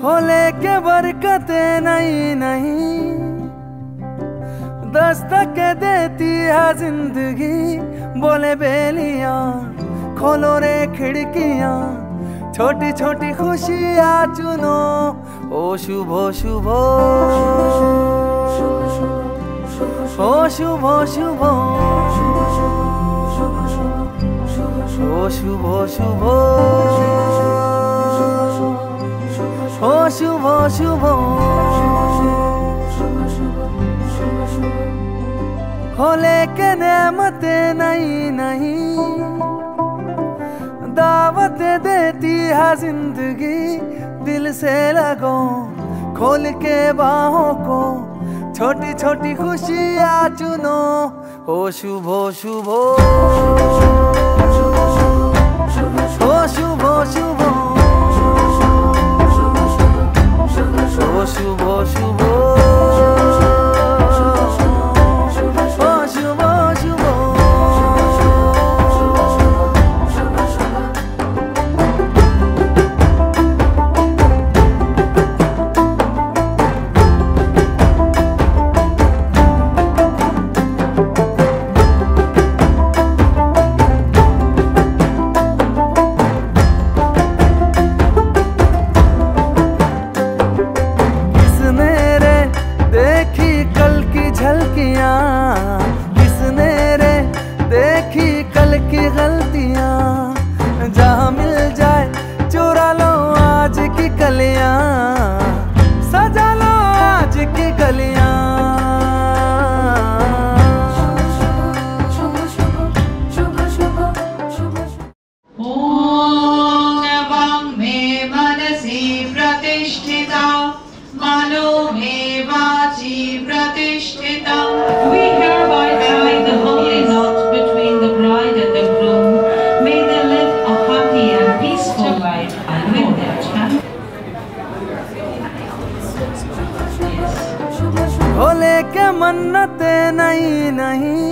लेके बरकतें नहीं नहीं दस्तक देती है जिंदगी। बोले बेलियां खोलो रे खिड़कियां, छोटी छोटी खुशियां चुनो। ओ शुभो शुभो, ओ शुभो शुभो, ओ शुभो शुभो, ओ शुभो शुभो। हो लेके नेमतें नहीं नहीं दावत देती है जिंदगी। दिल से लगो खोल के बाहों को, छोटी छोटी खुशियां चुनो। ओ शुभो शुभो, ओ शुभो शुभो, ओ शुभो शुभो, ओ शुभो शुभो। किसने रे देखी कल की गलतियां। जहाँ मिल जाए चुरा लो आज की कलियां, सजा लो आज की गलियां। ओम नवं मे मनसि प्रतिष्ठिता, मनो मे वाचि प्रतिष्ठिता। We hereby tie the holy knot between the bride and the groom. May they live a happy and peaceful life and with their child. हो लेके मन्नते नहीं नहीं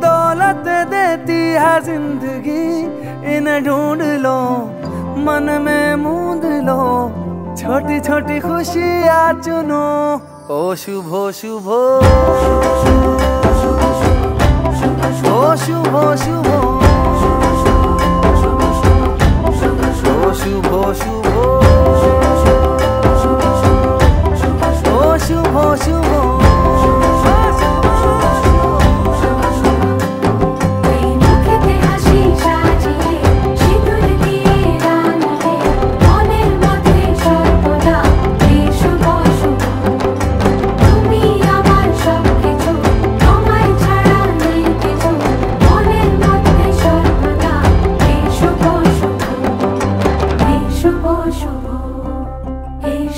दौलत देती है जिंदगी। इन्हें ढूंढ लो मन में मूंद लो, छोटी छोटी खुशियां चुनो। ओ शुभो शुभो, ओ शुभो शुभो, ओ शुभो शुभो, ओ शुभो शुभो।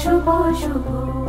শুভ শুভ,